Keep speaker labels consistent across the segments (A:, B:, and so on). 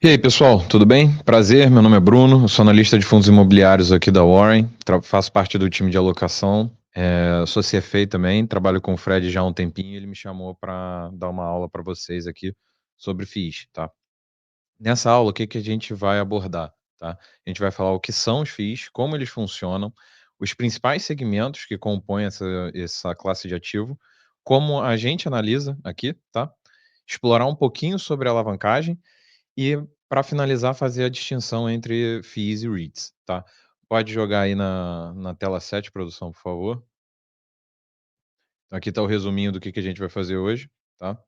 A: E aí, pessoal, tudo bem? Prazer, meu nome é Bruno, eu sou analista de fundos imobiliários aqui da Warren, faço parte do time de alocação, sou CFA também, trabalho com o Fred já há um tempinho, ele me chamou para dar uma aula para vocês aqui sobre FIIs, tá? Nessa aula, o que que a gente vai abordar, tá? A gente vai falar o que são os FIIs, como eles funcionam, os principais segmentos que compõem essa classe de ativo, como a gente analisa aqui, tá? Explorar um pouquinho sobre a alavancagem e, para finalizar, fazer a distinção entre FIIs e REITs, tá. Pode jogar aí na tela 7, produção, por favor. Então aqui está o resuminho do que a gente vai fazer hoje, tá.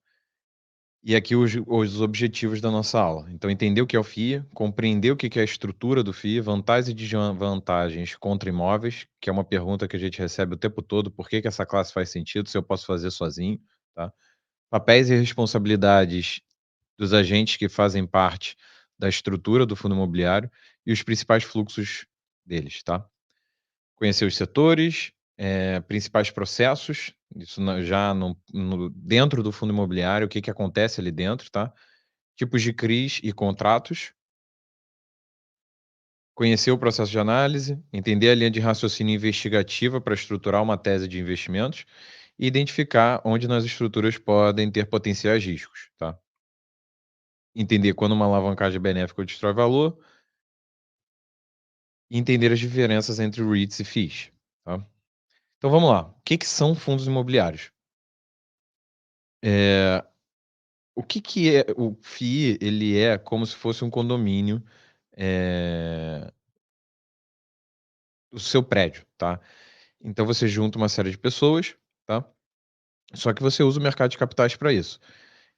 A: E aqui os objetivos da nossa aula. Então entender o que é o FII, compreender o que é a estrutura do FII, vantagens e desvantagens contra imóveis, que é uma pergunta que a gente recebe o tempo todo, por que essa classe faz sentido, se eu posso fazer sozinho, tá. Papéis e responsabilidades dos agentes que fazem parte da estrutura do fundo imobiliário e os principais fluxos deles, tá? Conhecer os setores, principais processos, isso já dentro do fundo imobiliário, o que acontece ali dentro, tá? Tipos de CRIs e contratos, conhecer o processo de análise, entender a linha de raciocínio investigativa para estruturar uma tese de investimentos e identificar onde nas estruturas podem ter potenciais riscos, tá? Entender quando uma alavancagem é benéfica ou destrói valor, e entender as diferenças entre REITs e FIIs, tá. Então vamos lá, o que são fundos imobiliários? Eh, o que é o FII? Ele é como se fosse um condomínio, eh, do seu prédio, tá. Então você junta uma série de pessoas, tá, só que você usa o mercado de capitais para isso.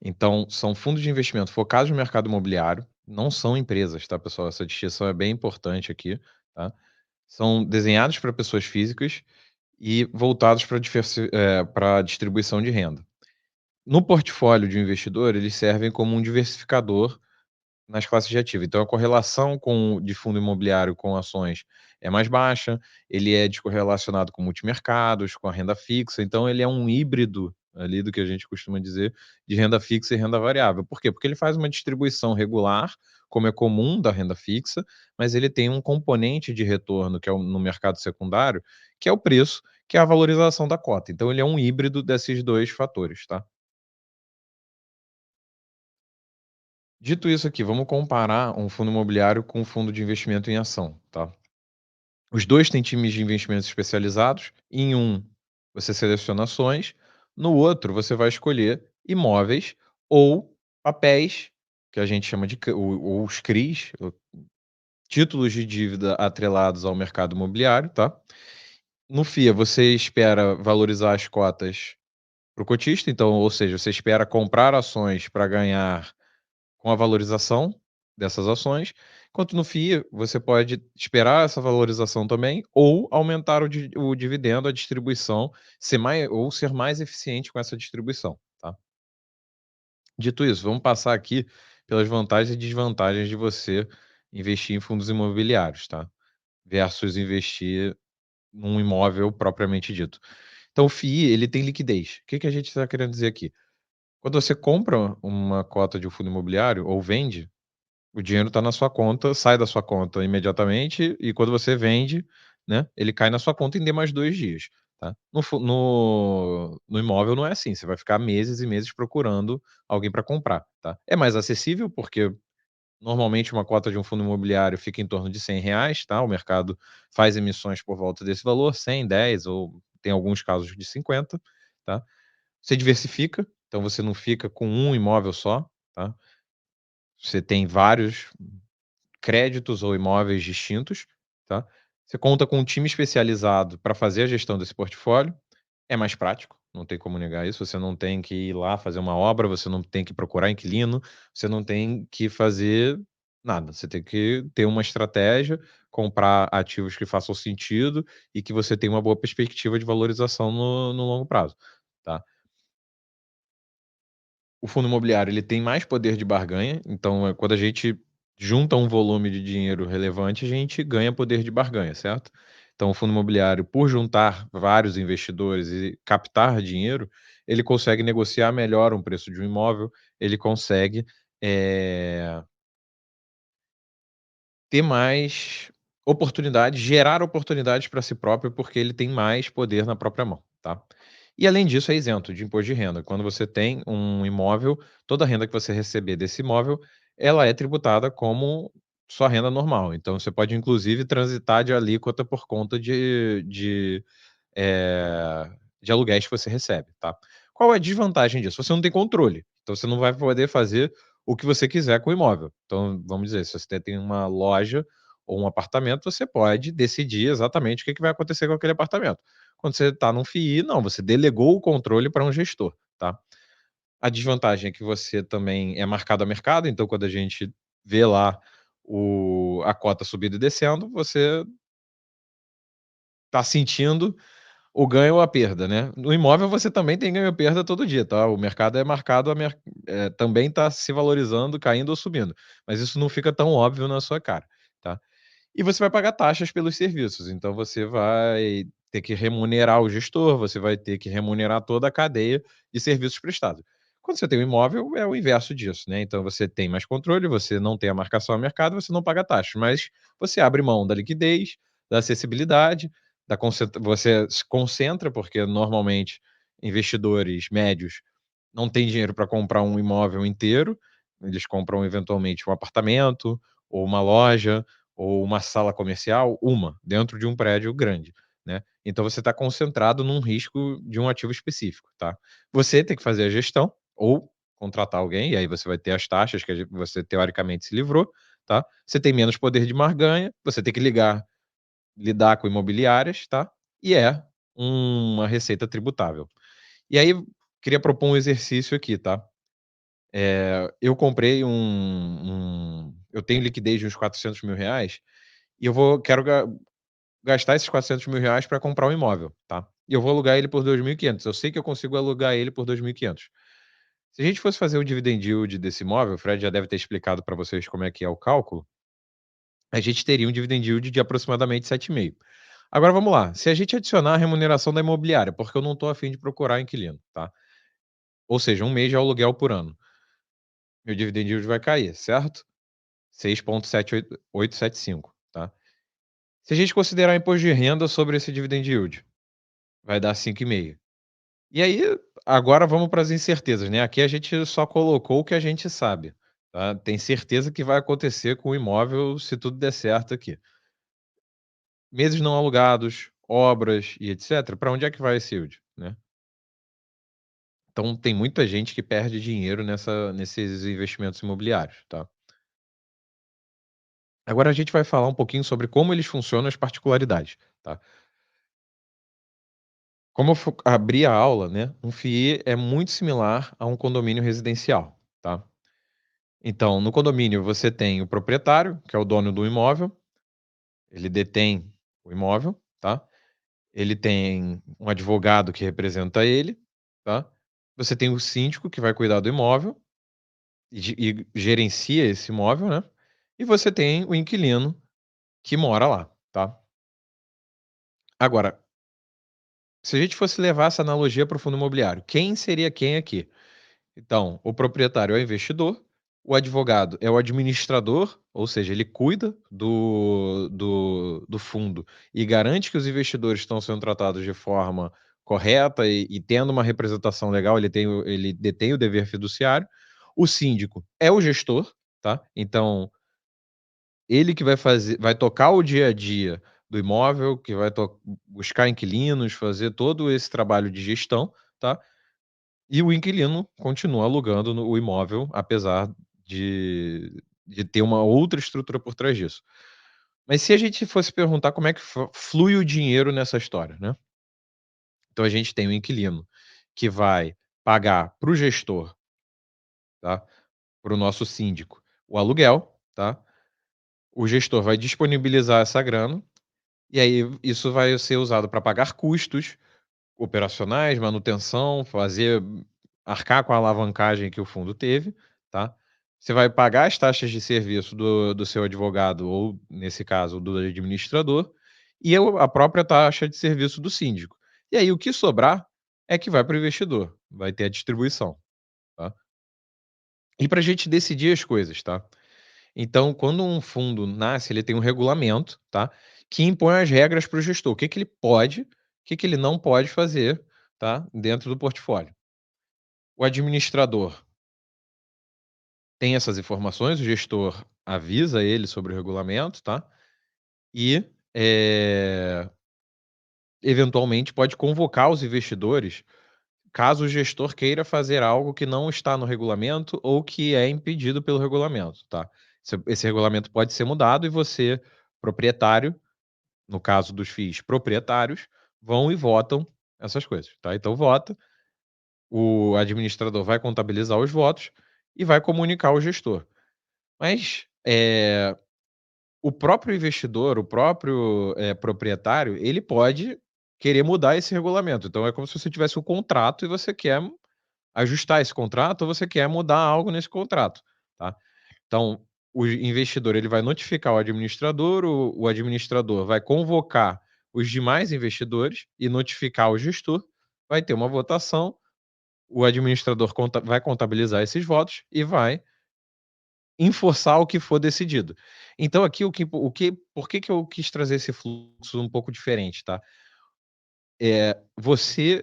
A: Então são fundos de investimento focados no mercado imobiliário, não são empresas, tá, pessoal, essa distinção é bem importante aqui, tá. São desenhados para pessoas físicas e voltados para distribuição de renda. No portfólio de um investidor, eles servem como um diversificador nas classes de ativo. Então, a correlação de fundo imobiliário com ações é mais baixa, ele é descorrelacionado com multimercados, com a renda fixa. Então, ele é um híbrido ali do que a gente costuma dizer de renda fixa e renda variável. Por quê? Porque ele faz uma distribuição regular, como é comum da renda fixa, mas ele tem um componente de retorno que é no mercado secundário, que é o preço, que é a valorização da cota. Então, ele é um híbrido desses dois fatores, tá? Dito isso aqui, vamos comparar um fundo imobiliário com um fundo de investimento em ação, tá? Os 2 têm times de investimentos especializados. Em um, você seleciona ações, no outro, você vai escolher imóveis ou papéis, que a gente chama de ou os CRIs, títulos de dívida atrelados ao mercado imobiliário, tá? No FIA, você espera valorizar as cotas para o cotista, então, ou seja, você espera comprar ações para ganhar com a valorização dessas ações, enquanto no FII você pode esperar essa valorização também ou aumentar o dividendo, a distribuição, ser mais eficiente com essa distribuição, tá. Dito isso, vamos passar aqui pelas vantagens e desvantagens de você investir em fundos imobiliários, tá, versus investir num imóvel propriamente dito. Então o FII, ele tem liquidez. O que a gente está querendo dizer aqui? Quando você compra uma cota de um fundo imobiliário ou vende, o dinheiro está na sua conta, sai da sua conta imediatamente e quando você vende, né, ele cai na sua conta em D mais 2 dias, tá. No imóvel não é assim, você vai ficar meses e meses procurando alguém para comprar, tá. É mais acessível, porque normalmente uma cota de um fundo imobiliário fica em torno de R$ 100, tá, o mercado faz emissões por volta desse valor, 100, 10 ou tem alguns casos de 50, tá. Você diversifica, então você não fica com um imóvel só, tá. Você tem vários créditos ou imóveis distintos, tá. Você conta com um time especializado para fazer a gestão desse portfólio, é mais prático, não tem como negar isso, você não tem que ir lá fazer uma obra, você não tem que procurar inquilino, você não tem que fazer nada, você tem que ter uma estratégia, comprar ativos que façam sentido e que você tenha uma boa perspectiva de valorização no longo prazo, tá. O fundo imobiliário, ele tem mais poder de barganha, então, quando a gente junta um volume de dinheiro relevante, a gente ganha poder de barganha, certo? Então o fundo imobiliário, por juntar vários investidores e captar dinheiro, ele consegue negociar melhor um preço de um imóvel, ele consegue, eh ter mais oportunidades, gerar oportunidades para si próprio, porque ele tem mais poder na própria mão, tá. E além disso é isento de imposto de renda. Quando você tem um imóvel, toda a renda que você receber desse imóvel, ela é tributada como sua renda normal. Então você pode inclusive transitar de alíquota por conta eh, de aluguéis que você recebe, tá. Qual é a desvantagem disso? Você não tem controle, então você não vai poder fazer o que você quiser com o imóvel. Então, vamos dizer, se você tem uma loja ou um apartamento, você pode decidir exatamente o que que vai acontecer com aquele apartamento. Quando você está num FII, não, você delegou o controle para um gestor, tá. A desvantagem é que você também é marcado a mercado, então quando a gente vê lá a cota subindo e descendo, você está sentindo o ganho ou a perda, né. No imóvel você também tem ganho ou perda todo dia, tá. O mercado é marcado também está se valorizando, caindo ou subindo, mas isso não fica tão óbvio na sua cara, tá. E você vai pagar taxas pelos serviços, então você vai ter que remunerar o gestor, você vai ter que remunerar toda a cadeia de serviços prestados. Quando você tem um imóvel, é o inverso disso, né, então você tem mais controle, você não tem a marcação a mercado, você não paga taxa, mas você abre mão da liquidez, da acessibilidade, da concentra você se concentra, porque normalmente investidores médios não têm dinheiro para comprar um imóvel inteiro, eles compram eventualmente um apartamento, ou uma loja, ou uma sala comercial, dentro de um prédio grande, né. Então você está concentrado num risco de um ativo específico, tá. Você tem que fazer a gestão, ou contratar alguém, e aí você vai ter as taxas que você teoricamente se livrou, tá. Você tem menos poder de barganha, você tem que lidar com imobiliárias, tá, e é uma receita tributável. E aí, queria propor um exercício aqui, tá. Eu comprei eu tenho liquidez de uns R$ 400.000 e eu quero gastar esses R$ 400.000 para comprar um imóvel, tá. E eu vou alugar ele por 2.500. Eu sei que eu consigo alugar ele por 2.500. Se a gente fosse fazer o dividend yield desse imóvel, o Fred já deve ter explicado para vocês como é que é o cálculo, a gente teria um dividend yield de aproximadamente 7,5. Agora vamos lá, se a gente adicionar a remuneração da imobiliária, porque eu não estou a fim de procurar inquilino, tá, ou seja, 1 mês de aluguel por ano, meu dividend yield vai cair, certo? 6,78875, tá. Se a gente considerar imposto de renda sobre esse dividend yield, vai dar 5,5. E aí, agora vamos para as incertezas, né, aqui a gente só colocou o que a gente sabe, tá. Tem certeza que vai acontecer com o imóvel se tudo der certo aqui. Meses não alugados, obras e etcétera, para onde é que vai esse yield, né? Então tem muita gente que perde dinheiro nesses investimentos imobiliários, tá. Agora a gente vai falar um pouquinho sobre como eles funcionam, as particularidades, tá. Como eu abri a aula, né, um FII é muito similar a um condomínio residencial, tá. Então, no condomínio você tem o proprietário, que é o dono do imóvel, ele detém o imóvel, tá. Ele tem um advogado que representa ele, tá. Você tem o síndico que vai cuidar do imóvel e gerencia esse imóvel, né. E você tem o inquilino que mora lá, tá. Agora, se a gente fosse levar essa analogia para o fundo imobiliário, quem seria quem aqui? Então, o proprietário é o investidor, o advogado é o administrador, ou seja, ele cuida do fundo e garante que os investidores estão sendo tratados de forma correta e tendo uma representação legal, ele detém o dever fiduciário. O síndico é o gestor, tá? Então, ele que vai tocar o dia a dia do imóvel, que vai buscar inquilinos, fazer todo esse trabalho de gestão, tá? E o inquilino continua alugando o imóvel, apesar de ter uma outra estrutura por trás disso. Mas se a gente fosse perguntar como é que flui o dinheiro nessa história, né. Então a gente tem o inquilino que vai pagar para o gestor, tá, para o nosso síndico, o aluguel, tá. O gestor vai disponibilizar essa grana, e aí isso vai ser usado para pagar custos operacionais, manutenção, arcar com a alavancagem que o fundo teve, tá. Você vai pagar as taxas de serviço do seu advogado ou, nesse caso, do administrador, e a própria taxa de serviço do síndico. E aí o que sobrar é que vai para o investidor, vai ter a distribuição, tá. E para a gente decidir as coisas, tá. Então, quando um fundo nasce, ele tem um regulamento, tá, que impõe as regras para o gestor. O que que ele pode, o que que ele não pode fazer, tá, dentro do portfólio. O administrador tem essas informações, o gestor avisa ele sobre o regulamento, tá, e, eventualmente pode convocar os investidores, caso o gestor queira fazer algo que não está no regulamento ou que é impedido pelo regulamento, tá. Esse regulamento pode ser mudado e você, proprietário, no caso dos FIIs proprietários, vão e votam essas coisas, tá. Então vota, o administrador vai contabilizar os votos e vai comunicar ao gestor. Mas, o próprio investidor, o próprio, proprietário, ele pode querer mudar esse regulamento. Então é como se você tivesse um contrato e você quer ajustar esse contrato ou você quer mudar algo nesse contrato, tá. Então, o investidor ele vai notificar o administrador, o administrador vai convocar os demais investidores e notificar o gestor, vai ter uma votação, o administrador vai contabilizar esses votos e vai enforçar o que for decidido. Então aqui o que por que que eu quis trazer esse fluxo um pouco diferente, tá. Você,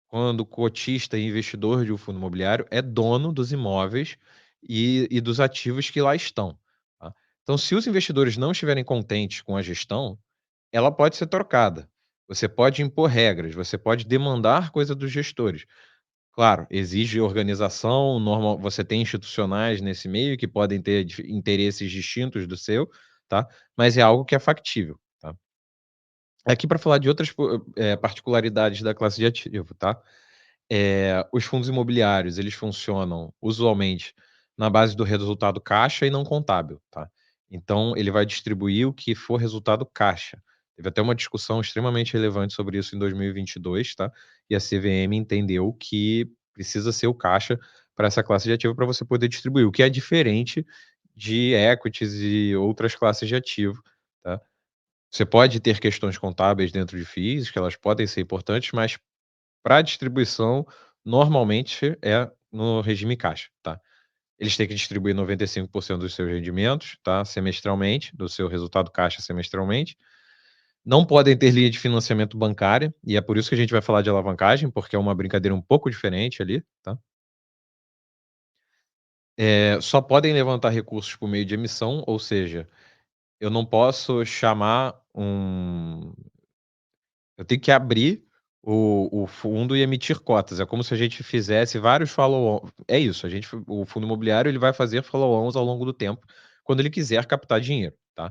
A: quando cotista e investidor de um fundo imobiliário, é dono dos imóveis e dos ativos que lá estão, tá. Então se os investidores não estiverem contentes com a gestão, ela pode ser trocada. Você pode impor regras, você pode demandar coisa dos gestores. Claro, exige organização, normal você tem institucionais nesse meio que podem ter interesses distintos do seu, tá, mas é algo que é factível, tá. Aqui para falar de outras particularidades da classe de ativo, tá. Os fundos imobiliários, eles funcionam usualmente na base do resultado caixa e não contábil, tá. Então ele vai distribuir o que for resultado caixa. Teve até uma discussão extremamente relevante sobre isso em 2022, tá, e a CVM entendeu que precisa ser o caixa para essa classe de ativo para você poder distribuir, o que é diferente de equities e outras classes de ativo, tá. Você pode ter questões contábeis dentro de FIIs, que elas podem ser importantes, mas para distribuição, normalmente é no regime caixa, tá. Eles têm que distribuir 95% dos seus rendimentos, tá, semestralmente, do seu resultado caixa semestralmente. Não podem ter linha de financiamento bancária, e é por isso que a gente vai falar de alavancagem, porque é uma brincadeira um pouco diferente ali, tá. Só podem levantar recursos por meio de emissão, ou seja, eu não posso chamar eu tenho que abrir o fundo e emitir cotas. É como se a gente fizesse vários follow-on é isso, a gente o fundo imobiliário ele vai fazer follow-ons ao longo do tempo, quando ele quiser captar dinheiro, tá.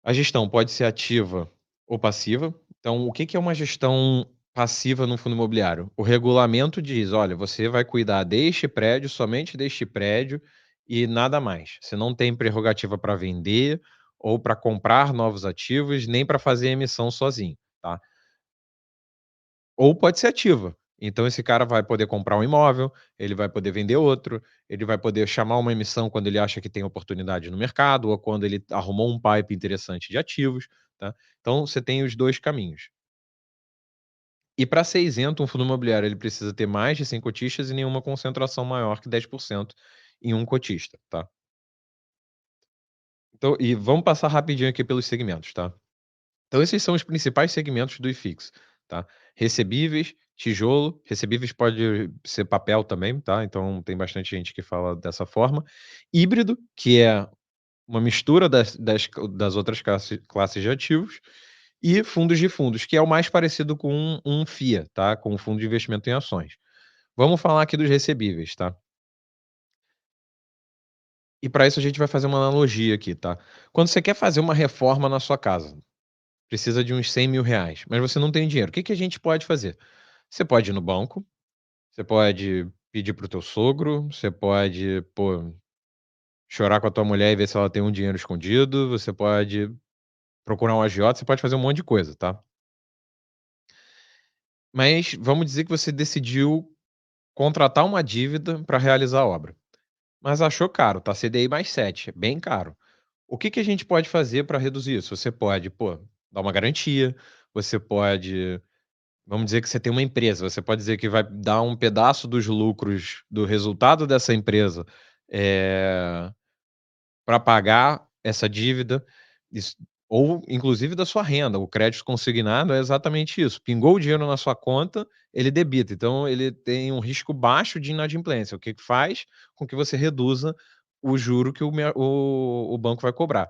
A: A gestão pode ser ativa ou passiva. Então o que que é uma gestão passiva no fundo imobiliário? O regulamento diz: "Olha, você vai cuidar deste prédio, somente deste prédio e nada mais. Você não tem prerrogativa para vender ou para comprar novos ativos, nem para fazer emissão sozinho", tá. Ou pode ser ativa. Então esse cara vai poder comprar um imóvel, ele vai poder vender outro, ele vai poder chamar uma emissão quando ele acha que tem oportunidade no mercado ou quando ele arrumou um pipe interessante de ativos, tá. Então você tem os 2 caminhos. E para ser isento, um fundo imobiliário ele precisa ter mais de 100 cotistas e nenhuma concentração maior que 10% em um cotista, tá. Então e vamos passar rapidinho aqui pelos segmentos, tá. Então esses são os principais segmentos do IFIX, tá. Recebíveis, tijolo, recebíveis pode ser papel também, tá, então tem bastante gente que fala dessa forma. Híbrido, que é uma mistura das outras classes de ativos, e fundos de fundos, que é o mais parecido com um FIA, tá, com um fundo de investimento em ações. Vamos falar aqui dos recebíveis, tá. E para isso a gente vai fazer uma analogia aqui, tá. Quando você quer fazer uma reforma na sua casa, precisa de uns R$ 100.000, mas você não tem dinheiro, o que que a gente pode fazer? Você pode ir no banco, você pode pedir para o teu sogro, você pode, pô, chorar com a tua mulher e ver se ela tem um dinheiro escondido, você pode procurar um agiota, você pode fazer um monte de coisa, tá. Mas vamos dizer que você decidiu contratar uma dívida para realizar a obra, mas achou caro, tá CDI mais 7, é bem caro. O que que a gente pode fazer para reduzir isso? Você pode, pô, dar uma garantia, você pode. Vamos dizer que você tem uma empresa, você pode dizer que vai dar um pedaço dos lucros do resultado dessa empresa, eh, para pagar essa dívida, isso ou inclusive da sua renda. O crédito consignado é exatamente isso, pingou o dinheiro na sua conta, ele debita, então ele tem um risco baixo de inadimplência, o que faz com que você reduza o juro que o banco vai cobrar.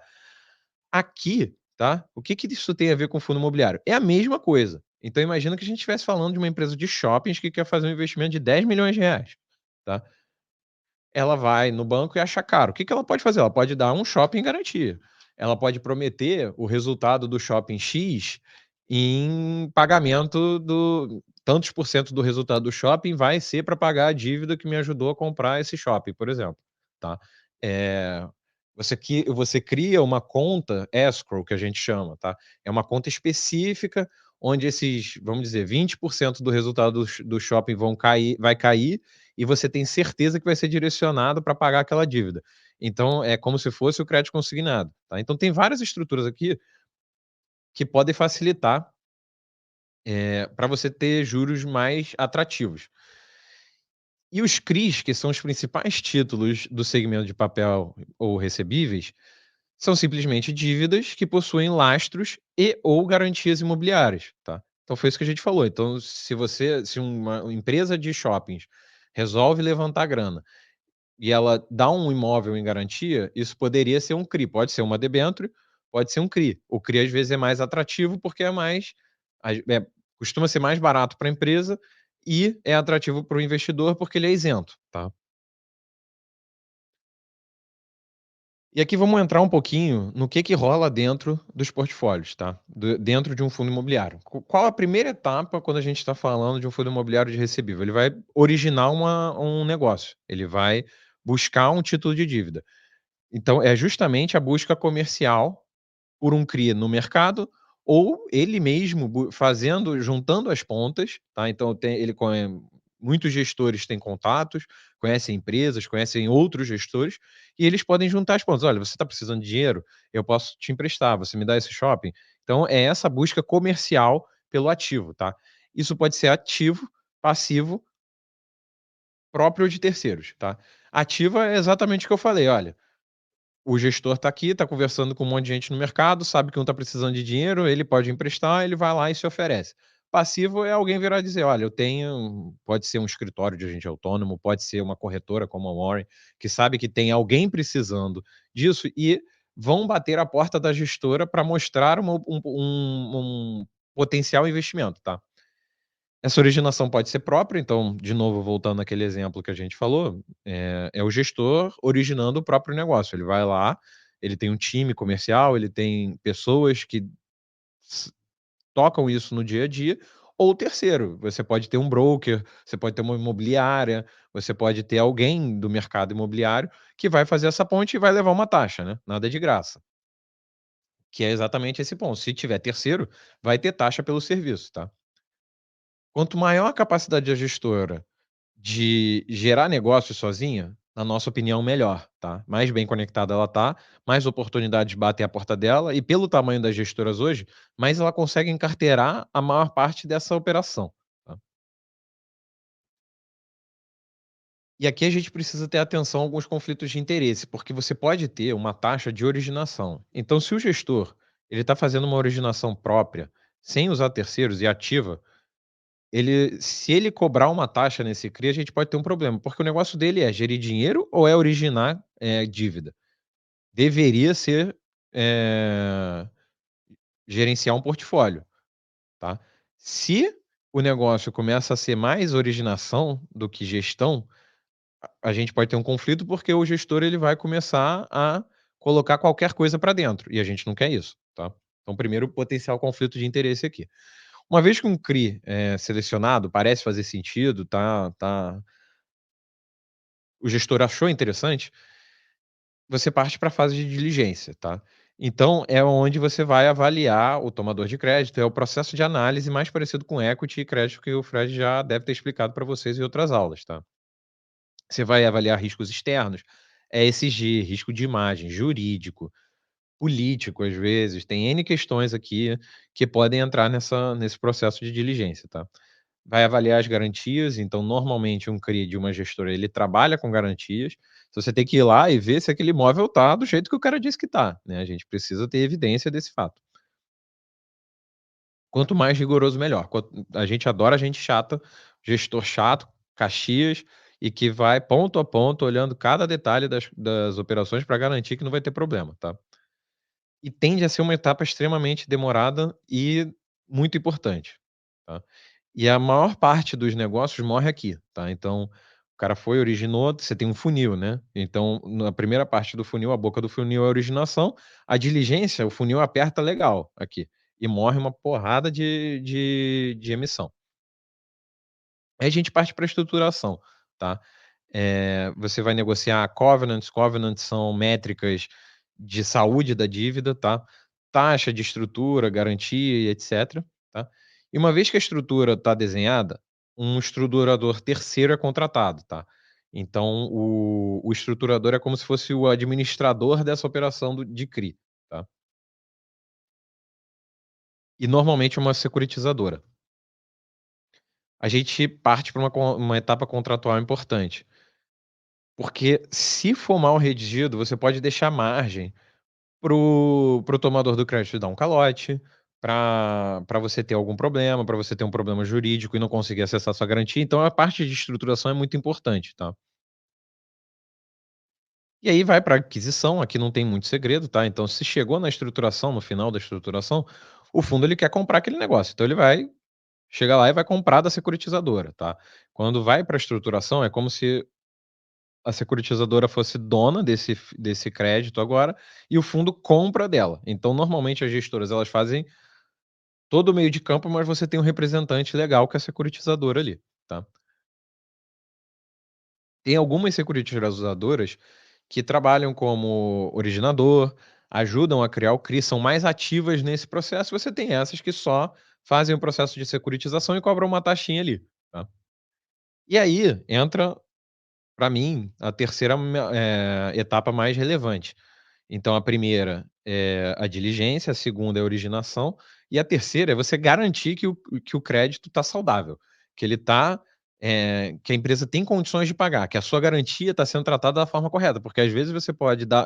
A: Aqui, tá, o que que isso tem a ver com fundo imobiliário? É a mesma coisa. Então imagina que a gente estivesse falando de uma empresa de shoppings que quer fazer um investimento de R$ 10 milhões, tá. Ela vai no banco e acha caro. O que que ela pode fazer? Ela pode dar um shopping em garantia. Ela pode prometer o resultado do shopping X em pagamento do tantos por cento do resultado do shopping vai ser para pagar a dívida que me ajudou a comprar esse shopping, por exemplo, tá. Eh, você cria uma conta escrow, que a gente chama, tá. É uma conta específica onde esses, vamos dizer, 20% do resultado do shopping vai cair e você tem certeza que vai ser direcionado para pagar aquela dívida. Então é como se fosse o crédito consignado, tá. Então tem várias estruturas aqui que podem facilitar, para você ter juros mais atrativos. E os CRIs, que são os principais títulos do segmento de papel ou recebíveis, são simplesmente dívidas que possuem lastros e ou garantias imobiliárias, tá. Então foi isso que a gente falou, então se uma empresa de shoppings resolve levantar grana e ela dá um imóvel em garantia, isso poderia ser um CRI, pode ser uma debênture, pode ser um CRI. O CRI às vezes é mais atrativo porque é mais costuma ser mais barato para a empresa e é atrativo para o investidor porque ele é isento, tá. E aqui vamos entrar um pouquinho no que rola dentro dos portfólios, tá, dentro de um fundo imobiliário. Qual a primeira etapa quando a gente está falando de um fundo imobiliário de recebível? Ele vai originar um negócio, ele vai buscar um título de dívida. Então é justamente a busca comercial por um CRI no mercado ou ele mesmo juntando as pontas, tá, então ele muitos gestores têm contatos, conhecem empresas, conhecem outros gestores, e eles podem juntar as pontas. "Olha, você está precisando de dinheiro? Eu posso te emprestar, você me dá esse shopping?". Então é essa busca comercial pelo ativo, tá. Isso pode ser ativo, passivo, próprio ou de terceiros, tá. Ativa é exatamente o que eu falei: "Olha, o gestor está aqui, está conversando com um monte de gente no mercado, sabe que um está precisando de dinheiro, ele pode emprestar, ele vai lá e se oferece. Passivo é alguém virar e dizer: "Olha, eu tenho", pode ser um escritório de agente autônomo, pode ser uma corretora como a Warren, que sabe que tem alguém precisando disso e vão bater a porta da gestora para mostrar um potencial investimento, tá. Essa originação pode ser própria, então, de novo, voltando àquele exemplo que a gente falou, é o gestor originando o próprio negócio. Ele vai lá, ele tem um time comercial, ele tem pessoas que s tocam isso no dia a dia, ou terceiro, você pode ter um broker, você pode ter uma imobiliária, você pode ter alguém do mercado imobiliário que vai fazer essa ponte e vai levar uma taxa, né, nada de graça, que é exatamente esse ponto. Se tiver terceiro, vai ter taxa pelo serviço, tá. Quanto maior a capacidade da gestora de gerar negócio sozinha, na nossa opinião, melhor, tá. Mais bem conectada ela tá, mais oportunidades batem à porta dela e pelo tamanho das gestoras hoje, mais ela consegue encarteirar a maior parte dessa operação, tá. E aqui a gente precisa ter atenção a alguns conflitos de interesse, porque você pode ter uma taxa de originação. Então se o gestor, ele está fazendo uma originação própria, sem usar terceiros e ativa, se ele cobrar uma taxa nesse CRI, a gente pode ter um problema, porque o negócio dele é gerir dinheiro ou é originar, dívida? Deveria ser, eh, gerenciar um portfólio, tá. Se o negócio começa a ser mais originação do que gestão, a gente pode ter um conflito, porque o gestor ele vai começar a colocar qualquer coisa para dentro, e a gente não quer isso, tá. Então primeiro potencial conflito de interesse aqui. Uma vez que um CRI é selecionado, parece fazer sentido, o gestor achou interessante, você parte para a fase de diligência, tá. Então é onde você vai avaliar o tomador de crédito, é o processo de análise mais parecido com equity e crédito que o Fred já deve ter explicado para vocês em outras aulas, tá. Você vai avaliar riscos externos, ESG, risco de imagem, jurídico, político às vezes, tem N questões aqui que podem entrar nesse processo de diligência, tá. vai avaliar as garantias, então normalmente um CRI de uma gestora ele trabalha com garantias, então você tem que ir lá e ver se aquele imóvel tá do jeito que o cara disse que tá, né, a gente precisa ter evidência desse fato. Quanto mais rigoroso melhor, a gente adora gente chata, gestor chato, Caxias, e que vai ponto a ponto olhando cada detalhe das operações para garantir que não vai ter problema, tá. E tende a ser uma etapa extremamente demorada e muito importante, tá. E a maior parte dos negócios morre aqui, tá. Então, o cara foi, originou, você tem um funil, né. Então, na primeira parte do funil, a boca do funil é a originação, a diligência, o funil aperta legal aqui, e morre uma porrada de emissão. Aí a gente parte pra estruturação, tá. Você vai negociar covenants, covenants são métricas de saúde da dívida, tá. Taxa de estrutura, garantia e etcétera, tá. E uma vez que a estrutura está desenhada, um estruturador terceiro é contratado, tá. Então o estruturador é como se fosse o administrador dessa operação de CRI, tá. E normalmente é uma securitizadora. A gente parte para uma etapa contratual importante. Porque se for mal redigido, você pode deixar margem para o tomador do crédito dar um calote, para você ter algum problema, para você ter um problema jurídico e não conseguir acessar sua garantia, então a parte de estruturação é muito importante, tá. E aí vai para aquisição, aqui não tem muito segredo, tá, então se chegou na estruturação, no final da estruturação, o fundo ele quer comprar aquele negócio, então ele vai chega lá e vai comprar da securitizadora, tá. Quando vai para a estruturação, é como se a securitizadora fosse dona desse crédito agora, e o fundo compra dela. Então, normalmente, as gestoras, elas fazem todo o meio de campo, mas você tem um representante legal que é a securitizadora ali, tá. Tem algumas securitizadoras que trabalham como originador, ajudam a criar o CRI, são mais ativas nesse processo, você tem essas que só fazem o processo de securitização e cobram uma taxinha ali, tá. E aí entra, para mim, a terceira etapa mais relevante. Então a primeira é a diligência, a segunda é a originação, e a terceira é você garantir que o crédito está saudável, que ele está, que a empresa tem condições de pagar, que a sua garantia está sendo tratada da forma correta, porque às vezes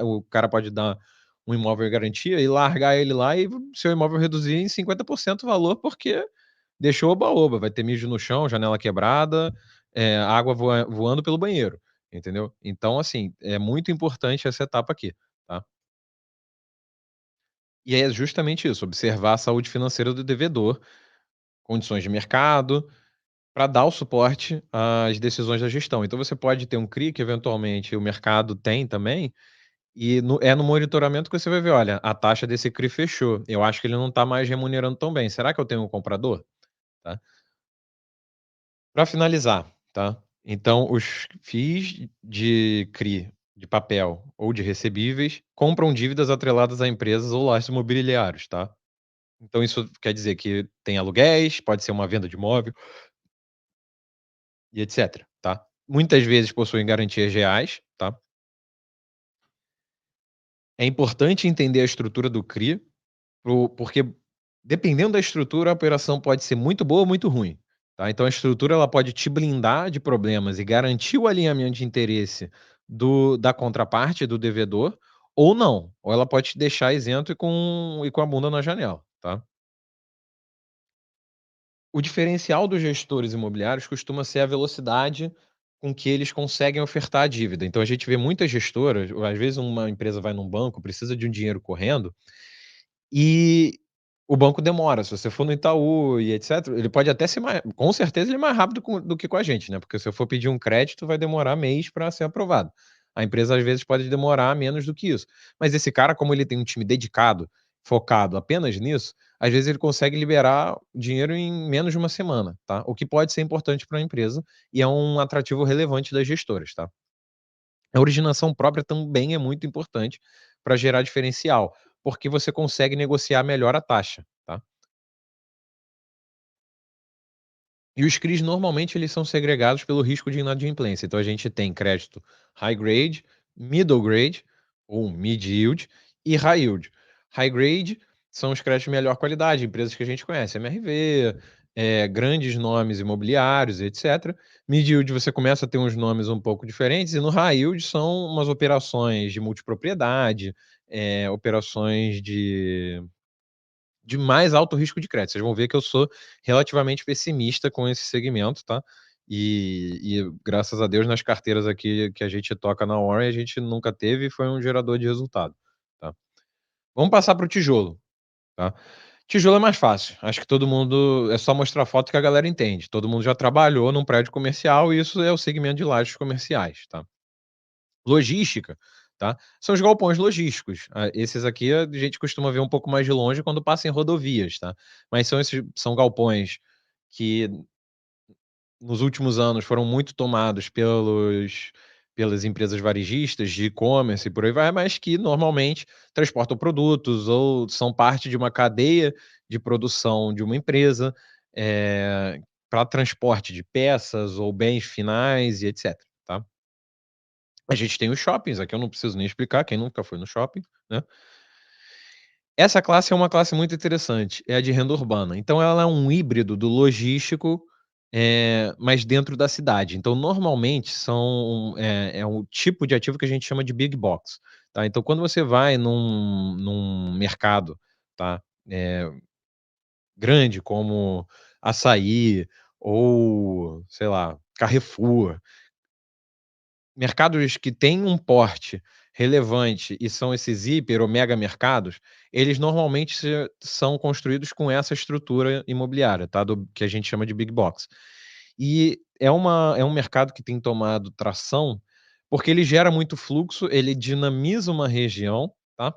A: o cara pode dar um imóvel em garantia e largar ele lá e seu imóvel reduzir em 50% o valor, porque deixou oba-oba, vai ter mijo no chão, janela quebrada, água voando pelo banheiro, entendeu. Então assim, é muito importante essa etapa aqui, tá. E é justamente isso, observar a saúde financeira do devedor, condições de mercado, para dar o suporte às decisões da gestão. Então você pode ter um CRI que eventualmente o mercado tem também, e no monitoramento que você vai ver: "Olha, a taxa desse CRI fechou, eu acho que ele não está mais remunerando tão bem, será que eu tenho um comprador?", tá. Para finalizar, tá, então os FIIs de CRI de papel ou de recebíveis compram dívidas atreladas a empresas ou lajes imobiliários, tá. Então isso quer dizer que tem aluguéis, pode ser uma venda de imóvel e etcétera, tá. Muitas vezes possuem garantias reais, tá. É importante entender a estrutura do CRI, porque dependendo da estrutura, a operação pode ser muito boa ou muito ruim, tá. Então a estrutura ela pode te blindar de problemas e garantir o alinhamento de interesse da contraparte, do devedor, ou não, ou ela pode te deixar isento e com a bunda na janela, tá. O diferencial dos gestores imobiliários costuma ser a velocidade com que eles conseguem ofertar a dívida. Então a gente vê muitas gestoras, ou às vezes uma empresa vai num banco, precisa de um dinheiro correndo, e o banco demora. Se você for no Itaú e etcétera, ele pode até ser mais, com certeza ele é mais rápido do que com a gente, né, porque se eu for pedir um crédito vai demorar mês para ser aprovado. A empresa às vezes pode demorar menos do que isso. Mas esse cara, como ele tem um time dedicado, focado apenas nisso, às vezes ele consegue liberar dinheiro em menos de uma semana, tá, o que pode ser importante para a empresa e é um atrativo relevante das gestoras, tá. A originação própria também é muito importante para gerar diferencial, porque você consegue negociar melhor a taxa, tá. E os CRIs normalmente eles são segregados pelo risco de inadimplência, então a gente tem crédito high grade, middle grade ou mid yield e high yield. High grade são os créditos de melhor qualidade, empresas que a gente conhece, MRV, grandes nomes imobiliários, etcétera. Mid yield você começa a ter uns nomes um pouco diferentes, e no high yield são umas operações de multipropriedade, operações de mais alto risco de crédito. Vocês vão ver que eu sou relativamente pessimista com esse segmento, tá. E graças a Deus nas carteiras aqui que a gente toca na Warren, a gente nunca teve e foi um gerador de resultado, tá. Vamos passar para o tijolo, tá. Tijolo é mais fácil, acho que todo mundo é só mostrar foto que a galera entende. Todo mundo já trabalhou num prédio comercial e isso é o segmento de lajes comerciais, tá. Logística, tá, são os galpões logísticos. Esses aqui a gente costuma ver um pouco mais de longe quando passa em rodovias, tá. Mas são galpões que nos últimos anos foram muito tomados pelas empresas varejistas de e-commerce e por aí vai, mas que normalmente transportam produtos ou são parte de uma cadeia de produção de uma empresa, para transporte de peças ou bens finais e etcétera, tá. A gente tem os shoppings, aqui eu não preciso nem explicar, quem nunca foi no shopping, né. Essa classe é uma classe muito interessante, é a de renda urbana. Então ela é um híbrido do logístico, mas dentro da cidade. Então normalmente é um tipo de ativo que a gente chama de big box, tá. Então quando você vai num mercado, tá, eh, grande como Açaí ou, sei lá, Carrefour, mercados que têm um porte relevante e são esses hiper ou mega mercados, eles normalmente são construídos com essa estrutura imobiliária, tá, do que a gente chama de big box. E é um mercado que tem tomado tração, porque ele gera muito fluxo, ele dinamiza uma região, tá,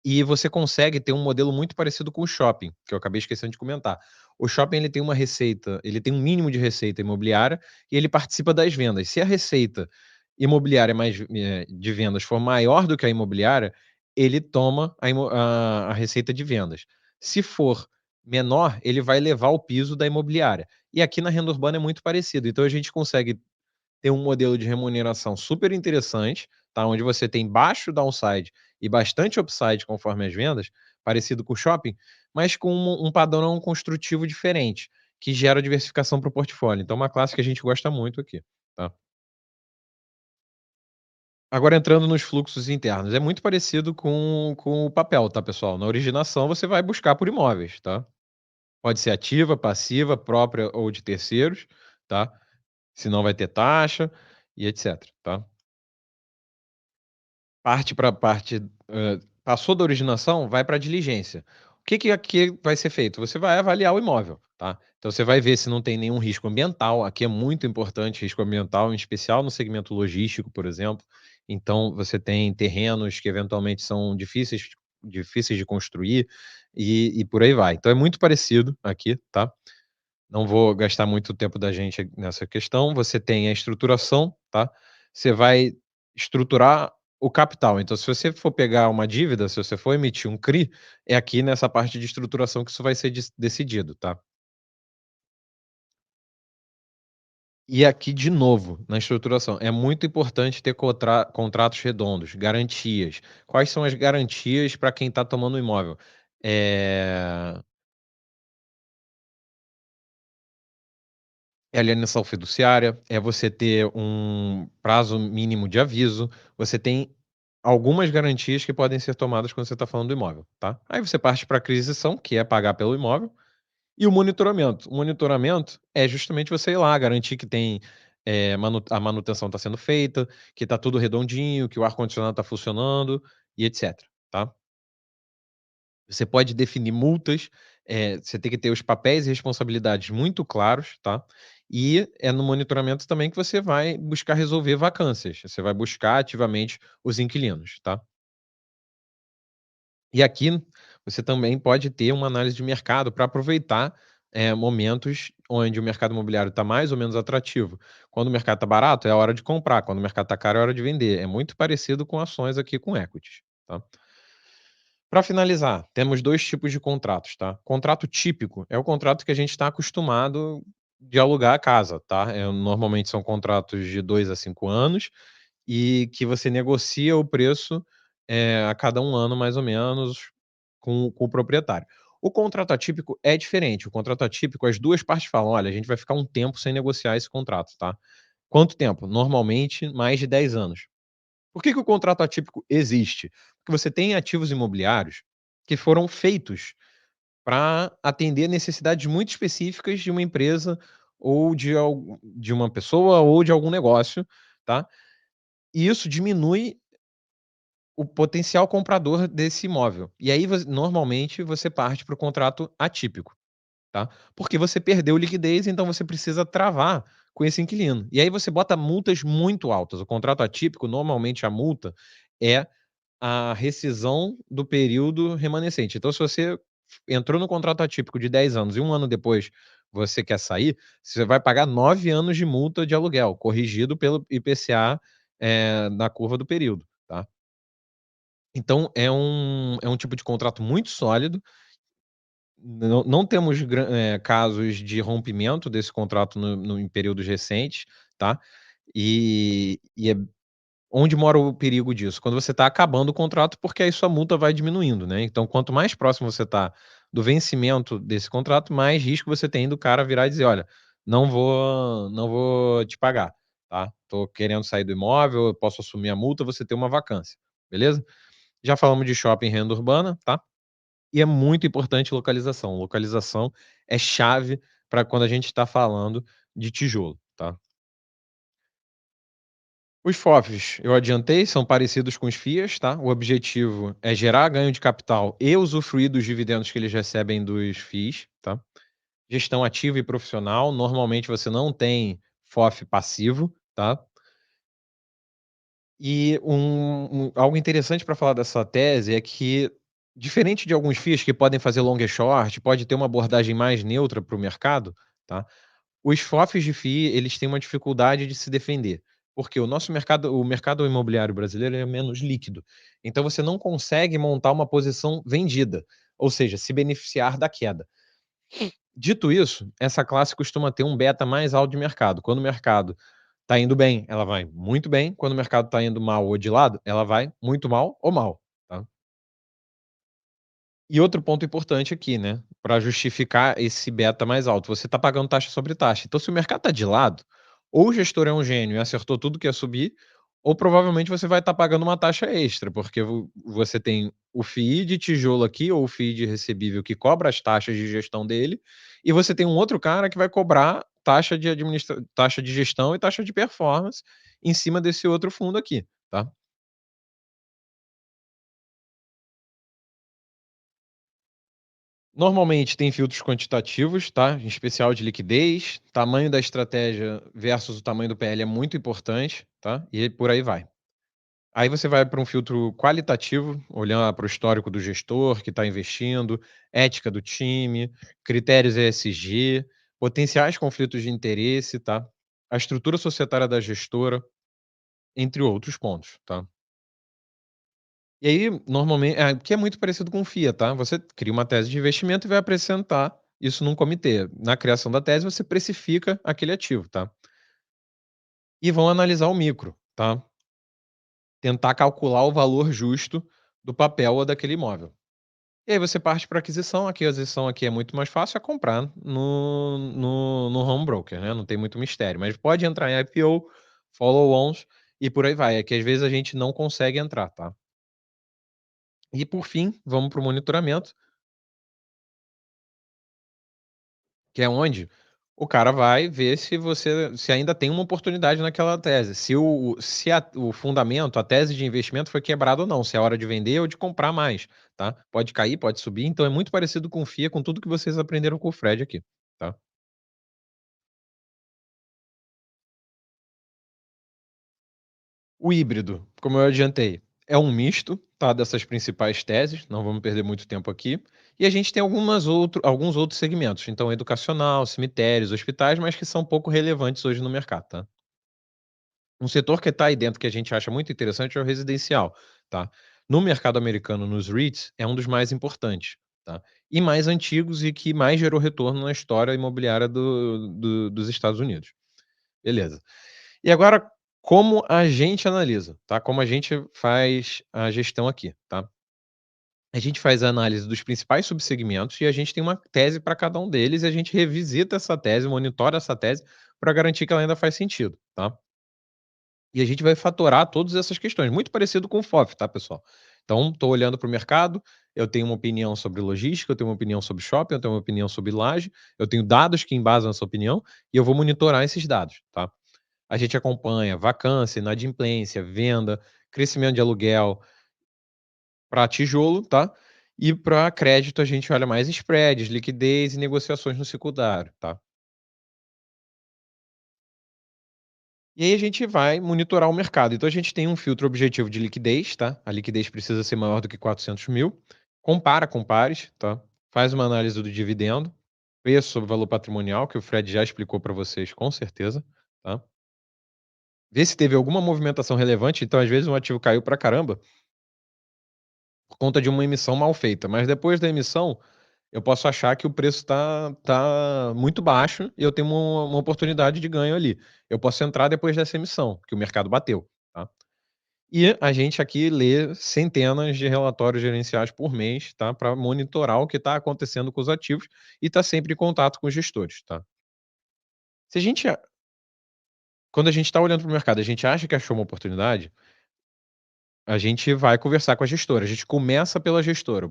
A: e você consegue ter um modelo muito parecido com o shopping, que eu acabei esquecendo de comentar. O shopping ele tem um mínimo de receita imobiliária e ele participa das vendas. Se a receita imobiliária de vendas for maior do que a imobiliária, ele toma a receita de vendas. Se for menor, ele vai levar o piso da imobiliária. E aqui na renda urbana é muito parecido. Então a gente consegue ter um modelo de remuneração super interessante, tá, onde você tem baixo downside e bastante upside conforme as vendas, parecido com o shopping, mas com um padrão construtivo diferente, que gera diversificação para o portfólio. Então é uma classe que a gente gosta muito aqui, tá. Agora entrando nos fluxos internos, é muito parecido com o papel, tá, pessoal. Na originação você vai buscar por imóveis, tá. Pode ser ativa, passiva, própria ou de terceiros, tá. Senão vai ter taxa e etcétera, tá. Parte para a parte, passou da originação, vai para a diligência. O que que aqui vai ser feito? Você vai avaliar o imóvel, tá. Então você vai ver se não tem nenhum risco ambiental, aqui é muito importante risco ambiental, em especial no segmento logístico, por exemplo. Então você tem terrenos que eventualmente são difíceis de construir, e por aí vai. Então é muito parecido aqui, tá. Não vou gastar muito tempo da gente nessa questão. Você tem a estruturação, tá? Você vai estruturar o capital. Então, se você for pegar uma dívida, se você for emitir um CRI, é aqui nessa parte de estruturação que isso vai ser decidido, tá? E aqui, de novo, na estruturação, é muito importante ter contratos redondos, garantias. Quais são as garantias para quem está tomando o imóvel? É, É alienação fiduciária, é você ter um prazo mínimo de aviso, você tem algumas garantias que podem ser tomadas quando você está falando do imóvel, tá. Aí você parte para a aquisição, que é pagar pelo imóvel, e o monitoramento. O monitoramento é justamente você ir lá, garantir que tem, a manutenção está sendo feita, que está tudo redondinho, que o ar-condicionado está funcionando e etcétera, tá. Você pode definir multas, você tem que ter os papéis e responsabilidades muito claros, tá. E é no monitoramento também que você vai buscar resolver vacâncias, você vai buscar ativamente os inquilinos, tá. E aqui você também pode ter uma análise de mercado para aproveitar, momentos onde o mercado imobiliário está mais ou menos atrativo. Quando o mercado está barato, é a hora de comprar, quando o mercado está caro, é a hora de vender. É muito parecido com ações aqui com equities, tá. Para finalizar, temos 2 tipos de contratos, tá. Contrato típico é o contrato que a gente está acostumado de alugar a casa, tá. Normalmente são contratos de 2 a 5 anos e que você negocia o preço, a cada um ano mais ou menos com o proprietário. O contrato atípico é diferente, o contrato atípico as 2 partes falam: "Olha, a gente vai ficar um tempo sem negociar esse contrato, tá". Quanto tempo? Normalmente mais de 10 anos. Por que que o contrato atípico existe? Porque você tem ativos imobiliários que foram feitos para atender necessidades muito específicas de uma empresa ou de uma pessoa ou de algum negócio, tá. E isso diminui o potencial comprador desse imóvel. E aí normalmente você parte para o contrato atípico, tá. Porque você perdeu liquidez, então você precisa travar com esse inquilino. E aí você bota multas muito altas. O contrato atípico, normalmente a multa é a rescisão do período remanescente. Então, se você entrou no contrato atípico de 10 anos e 1 ano depois você quer sair, você vai pagar 9 anos de multa de aluguel, corrigido pelo IPCA, na curva do período, tá. Então é um tipo de contrato muito sólido, não temos casos de rompimento desse contrato em períodos recentes, tá. E é onde mora o perigo disso? Quando você está acabando o contrato, porque aí sua multa vai diminuindo, né. Então quanto mais próximo você está do vencimento desse contrato, mais risco você tem do cara virar e dizer: "Olha, não vou te pagar, tá. Tô querendo sair do imóvel, eu posso assumir a multa, você tem uma vacância", beleza? Já falamos de shopping e renda urbana, tá. E é muito importante localização. Localização é chave para quando a gente está falando de tijolo, tá. Os FOFs, eu adiantei, são parecidos com os FIAs, tá? O objetivo é gerar ganho de capital e usufruir dos dividendos que eles recebem dos FIIs, tá? Gestão ativa e profissional, normalmente você não tem FOF passivo, tá? E algo interessante para falar dessa tese é que, diferente de alguns FIIs que podem fazer long e short, pode ter uma abordagem mais neutra para o mercado, tá? Os FOFs de FII, eles têm uma dificuldade de se defender, porque o mercado imobiliário brasileiro é menos líquido, então você não consegue montar uma posição vendida, ou seja, se beneficiar da queda. Dito isso, essa classe costuma ter um beta mais alto de mercado. Quando o mercado está indo bem, ela vai muito bem, quando o mercado está indo mal ou de lado, ela vai muito mal ou mal, tá. E outro ponto importante aqui, né, para justificar esse beta mais alto, você está pagando taxa sobre taxa. Então, se o mercado está de lado, ou o gestor é um gênio e acertou tudo que ia subir, ou provavelmente você vai estar pagando uma taxa extra, porque você tem o FII de tijolo aqui, ou o FII de recebível que cobra as taxas de gestão dele, e você tem um outro cara que vai cobrar taxa de gestão e taxa de performance em cima desse outro fundo aqui, tá. Normalmente tem filtros quantitativos, tá, em especial de liquidez, tamanho da estratégia versus o tamanho do PL é muito importante, tá, e por aí vai. Aí você vai para um filtro qualitativo, olhando para o histórico do gestor que está investindo, ética do time, critérios ESG, potenciais conflitos de interesse, tá, a estrutura societária da gestora, entre outros pontos, tá. E aí, normalmente que é muito parecido com o FIA, tá. Você cria uma tese de investimento e vai apresentar isso num comitê. Na criação da tese, você precifica aquele ativo, tá. E vão analisar o micro, tá. Tentar calcular o valor justo do papel ou daquele imóvel. E aí você parte pra aquisição, aqui a aquisição aqui é muito mais fácil, é comprar no home broker, né, não tem muito mistério, mas pode entrar em IPO, follow-ons e por aí vai. É que às vezes a gente não consegue entrar, tá. E por fim, vamos para o monitoramento. Que é onde o cara vai ver se ainda tem uma oportunidade naquela tese, se o fundamento, a tese de investimento foi quebrada ou não, se é hora de vender ou de comprar mais, tá. Pode cair, pode subir, então é muito parecido com o FIA, com tudo que vocês aprenderam com o Fred aqui, tá. O híbrido, como eu adiantei, é um misto, tá, dessas principais teses, não vamos perder muito tempo aqui, e a gente tem alguns outros segmentos, então educacional, cemitérios, hospitais, mas que são pouco relevantes hoje no mercado, tá. Um setor que está aí dentro que a gente acha muito interessante é o residencial, tá. No mercado americano, nos REITs, é um dos mais importantes, tá. E mais antigos e que mais gerou retorno na história imobiliária dos Estados Unidos. Beleza. E agora, como a gente analisa, tá, como a gente faz a gestão aqui, tá. A gente faz a análise dos principais subsegmentos e a gente tem uma tese para cada um deles e a gente revisita essa tese, monitora essa tese para garantir que ela ainda faz sentido, tá. E a gente vai fatorar todas essas questões, muito parecido com o FOF, tá, pessoal. Então, estou olhando para o mercado, eu tenho uma opinião sobre logística, eu tenho uma opinião sobre shopping, eu tenho uma opinião sobre laje, eu tenho dados que embasam essa opinião e eu vou monitorar esses dados, tá. A gente acompanha vacância, inadimplência, venda, crescimento de aluguel para tijolo, tá. E para crédito a gente olha mais spreads, liquidez e negociações no secundário, tá. E aí a gente vai monitorar o mercado. Então a gente tem um filtro objetivo de liquidez, tá? A liquidez precisa ser maior do que 400.000. Compara com pares, tá? Faz uma análise do dividendo, preço sobre valor patrimonial, que o Fred já explicou para vocês com certeza, tá? Vê se teve alguma movimentação relevante, então às vezes um ativo caiu pra caramba por conta de uma emissão mal feita, mas depois da emissão, eu posso achar que o preço tá muito baixo e eu tenho uma oportunidade de ganho ali. Eu posso entrar depois dessa emissão, que o mercado bateu, tá? E a gente aqui lê centenas de relatórios gerenciais por mês, tá, para monitorar o que está acontecendo com os ativos e tá sempre em contato com os gestores, tá. Se a gente a Quando a gente está olhando para o mercado, a gente acha que achou uma oportunidade, a gente vai conversar com a gestora. A gente começa pela gestora.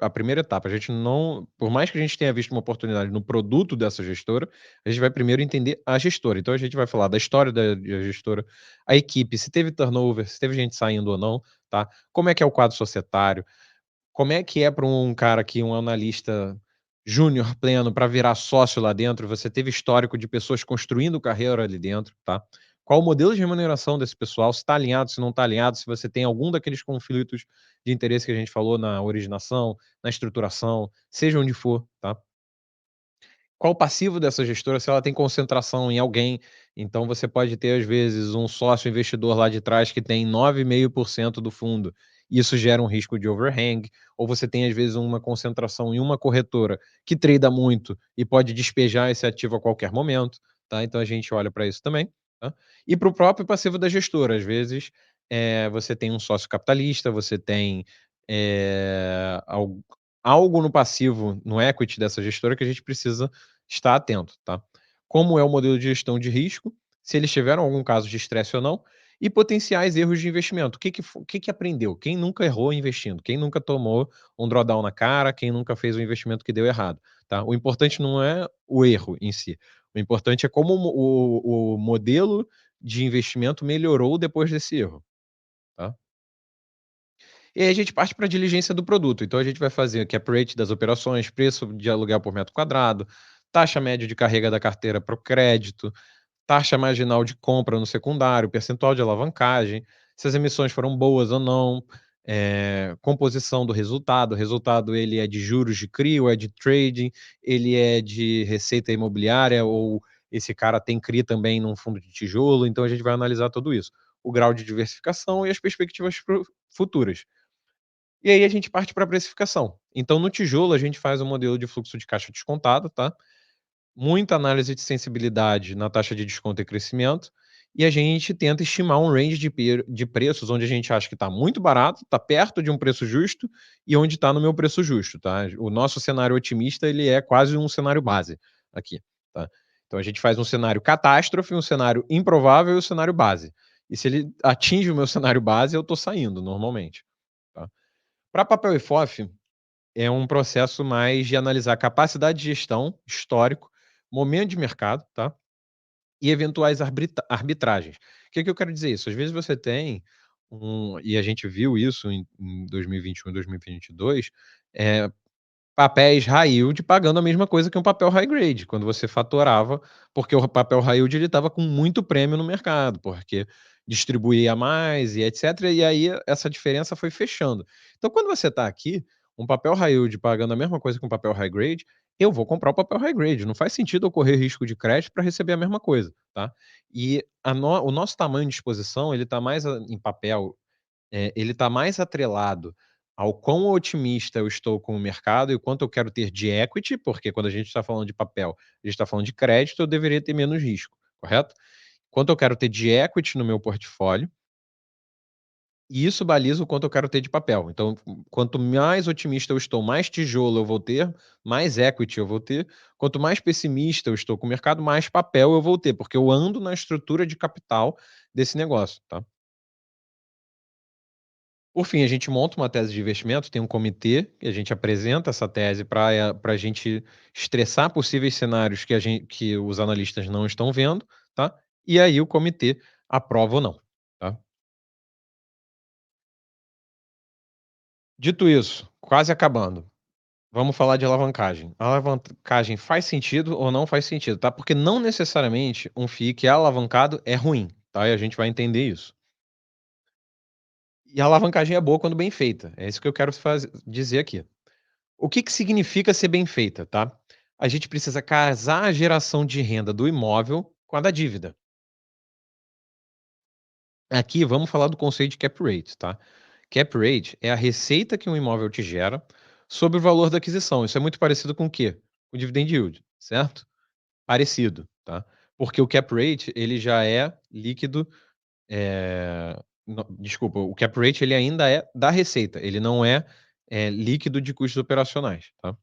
A: A primeira etapa, a gente não, por mais que a gente tenha visto uma oportunidade no produto dessa gestora, a gente vai primeiro entender a gestora. Então a gente vai falar da história da gestora, a equipe, se teve turnover, se teve gente saindo ou não, tá? Como é que é o quadro societário, como é que é para um cara aqui, um analista júnior pleno, para virar sócio lá dentro? Você teve histórico de pessoas construindo carreira ali dentro, tá? Qual o modelo de remuneração desse pessoal? Se está alinhado, se não está alinhado, se você tem algum daqueles conflitos de interesse que a gente falou na originação, na estruturação, seja onde for, tá? Qual o passivo dessa gestora, se ela tem concentração em alguém, então você pode ter, às vezes, um sócio investidor lá de trás que tem 9,5% do fundo, isso gera um risco de overhang, ou você tem, às vezes, uma concentração em uma corretora que trada muito e pode despejar esse ativo a qualquer momento, tá, então a gente olha para isso também, tá. E para o próprio passivo da gestora, às vezes, você tem um sócio capitalista, você tem, algo no passivo, no equity dessa gestora que a gente precisa estar atento, tá? Como é o modelo de gestão de risco, se eles tiveram algum caso de estresse ou não, e potenciais erros de investimento. O que que aprendeu? Quem nunca errou investindo? Quem nunca tomou um drawdown na cara? Quem nunca fez um investimento que deu errado, tá? O importante não é o erro em si, o importante é como o modelo de investimento melhorou depois desse erro, tá? E aí a gente parte para a diligência do produto. Então a gente vai fazer o cap rate das operações, preço de aluguel por metro quadrado, taxa média de carrega da carteira para o crédito, taxa marginal de compra no secundário, percentual de alavancagem, se as emissões foram boas ou não, composição do resultado. O resultado ele é de juros de CRI ou é de trading, ele é de receita imobiliária ou esse cara tem CRI também num fundo de tijolo. Então a gente vai analisar tudo isso. O grau de diversificação e as perspectivas futuras. E aí a gente parte para a precificação. Então no tijolo a gente faz um modelo de fluxo de caixa descontado, tá? Muita análise de sensibilidade na taxa de desconto e crescimento, e a gente tenta estimar um range de preços onde a gente acha que está muito barato, está perto de um preço justo e onde está no meu preço justo, tá? O nosso cenário otimista, ele é quase um cenário base aqui, tá? Então a gente faz um cenário catástrofe, um cenário improvável e um cenário base. E se ele atinge o meu cenário base, eu estou saindo normalmente, tá? Para papel e FOF, é um processo mais de analisar capacidade de gestão, histórico, momento de mercado, tá, e eventuais arbitragens. O que que eu quero dizer isso? Às vezes você tem e a gente viu isso em 2021 e 2022, eh, papéis high yield pagando a mesma coisa que um papel high grade, quando você fatorava, porque o papel high yield ele estava com muito prêmio no mercado, porque distribuía mais e etcétera, e aí essa diferença foi fechando. Então quando você está aqui, um papel high yield pagando a mesma coisa que um papel high grade, eu vou comprar o papel high grade, não faz sentido eu correr risco de crédito para receber a mesma coisa, tá. E o nosso tamanho de exposição, ele está mais em papel, ele está mais atrelado ao quão otimista eu estou com o mercado e o quanto eu quero ter de equity, porque quando a gente está falando de papel, a gente está falando de crédito, eu deveria ter menos risco, correto? Quanto eu quero ter de equity no meu portfólio E isso baliza o quanto eu quero ter de papel. Então, quanto mais otimista eu estou, mais tijolo eu vou ter, mais equity eu vou ter. Quanto mais pessimista eu estou com o mercado, mais papel eu vou ter, porque eu ando na estrutura de capital desse negócio, tá? Por fim, a gente monta uma tese de investimento, tem um comitê, e a gente apresenta essa tese para a gente estressar possíveis cenários que os analistas não estão vendo, tá? E aí o comitê aprova ou não, tá? Dito isso, quase acabando. Vamos falar de alavancagem. A alavancagem faz sentido ou não faz sentido, tá? Porque não necessariamente um FII que é alavancado é ruim, tá? E a gente vai entender isso. E a alavancagem é boa quando bem feita. É isso que eu quero dizer aqui. O que que significa ser bem feita, tá? A gente precisa casar a geração de renda do imóvel com a da dívida. Aqui vamos falar do conceito de cap rate, tá? Cap rate é a receita que um imóvel te gera sobre o valor da aquisição. Isso é muito parecido com o quê? O dividend yield, certo? Parecido, tá? Porque o cap rate, ele já é líquido, no desculpa, o cap rate ele ainda é da receita, ele não é, líquido de custos operacionais, tá?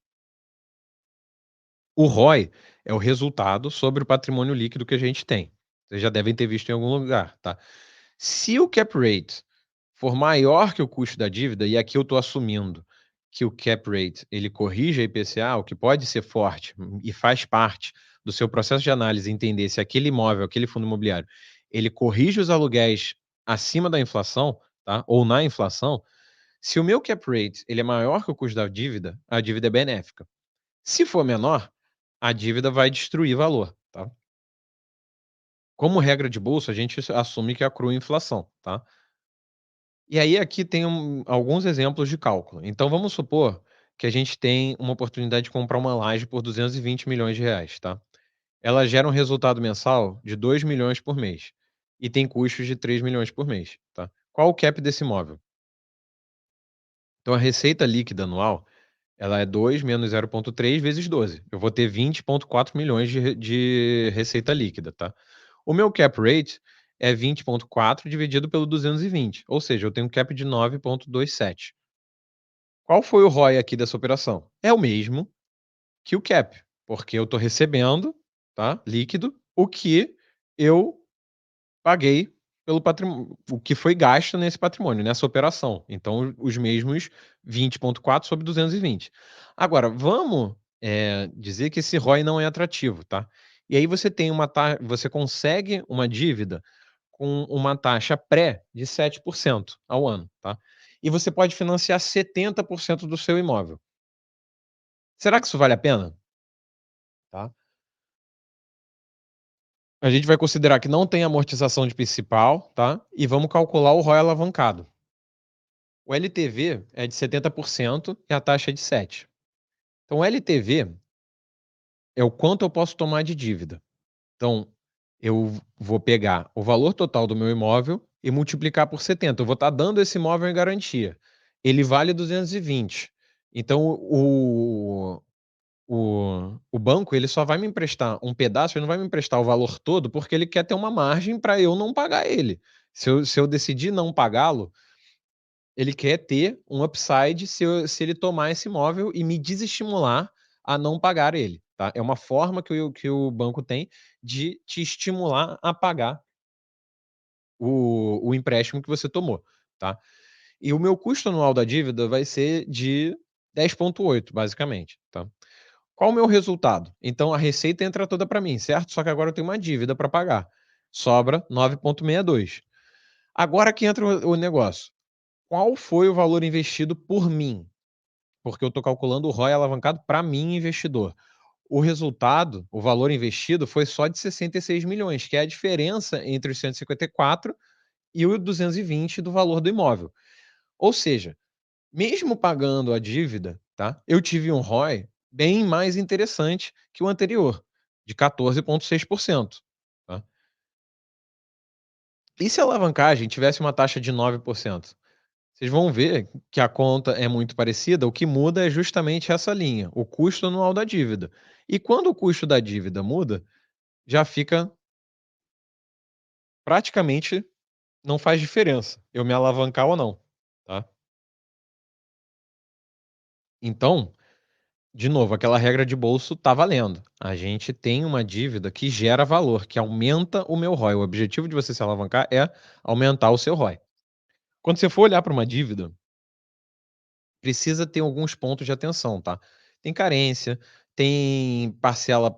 A: O ROI é o resultado sobre o patrimônio líquido que a gente tem. Vocês já devem ter visto em algum lugar, tá? Se o cap rate for maior que o custo da dívida, e aqui eu estou assumindo que o cap rate ele corrige a IPCA, o que pode ser forte e faz parte do seu processo de análise entender se aquele imóvel, aquele fundo imobiliário, ele corrige os aluguéis acima da inflação, tá? Ou na inflação. Se o meu cap rate ele é maior que o custo da dívida, a dívida é benéfica. Se for menor, a dívida vai destruir valor, tá? Como regra de bolsa, a gente assume que acrua inflação, tá? E aí aqui tem alguns exemplos de cálculo. Então vamos supor que a gente tem uma oportunidade de comprar uma laje por 220 milhões de reais, tá? Ela gera um resultado mensal de 2 milhões por mês e tem custos de 3 milhões por mês, tá? Qual o cap desse imóvel? Então a receita líquida anual, ela é 2 menos 0,3 vezes 12. Eu vou ter 20,4 milhões de receita líquida, tá? O meu cap rate é 20,4 dividido pelo 220, ou seja, eu tenho um cap de 9,27. Qual foi o ROI aqui dessa operação? É o mesmo que o cap, porque eu estou recebendo, tá, líquido, o que eu paguei pelo patrimônio, o que foi gasto nesse patrimônio, nessa operação. Então, os mesmos 20,4 sobre 220. Agora, vamos, dizer que esse ROI não é atrativo, tá? E aí você consegue uma dívida com uma taxa pré de 7% ao ano, tá? E você pode financiar 70% do seu imóvel. Será que isso vale a pena? Tá? A gente vai considerar que não tem amortização de principal, tá? E vamos calcular o ROI alavancado. O LTV é de 70% e a taxa é de 7. Então o LTV é o quanto eu posso tomar de dívida. Então, eu vou pegar o valor total do meu imóvel e multiplicar por 70. Eu vou estar dando esse imóvel em garantia. Ele vale 220. Então o banco ele só vai me emprestar um pedaço, ele não vai me emprestar o valor todo, porque ele quer ter uma margem para eu não pagar ele. Se eu decidir não pagá-lo, ele quer ter um upside se ele tomar esse imóvel e me desestimular a não pagar ele, tá. É uma forma que o banco tem de te estimular a pagar o empréstimo que você tomou, tá. E o meu custo anual da dívida vai ser de 10,8 basicamente, tá. Qual o meu resultado? Então a receita entra toda para mim, certo? Só que agora eu tenho uma dívida para pagar. Sobra 9,62. Agora que entra o negócio. Qual foi o valor investido por mim? Porque eu estou calculando o ROI alavancado para mim, investidor. O resultado, o valor investido foi só de 66 milhões, que é a diferença entre os 154 e o 220 do valor do imóvel. Ou seja, mesmo pagando a dívida, tá, eu tive um ROI bem mais interessante que o anterior, de 14,6%, tá. E se a alavancagem tivesse uma taxa de 9%? Vocês vão ver que a conta é muito parecida, o que muda é justamente essa linha, o custo anual da dívida. E quando o custo da dívida muda, já fica praticamente não faz diferença eu me alavancar ou não, tá. Então, de novo, aquela regra de bolso tá valendo. A gente tem uma dívida que gera valor, que aumenta o meu ROI. O objetivo de você se alavancar é aumentar o seu ROI. Quando você for olhar para uma dívida, precisa ter alguns pontos de atenção, tá. Tem carência, tem parcela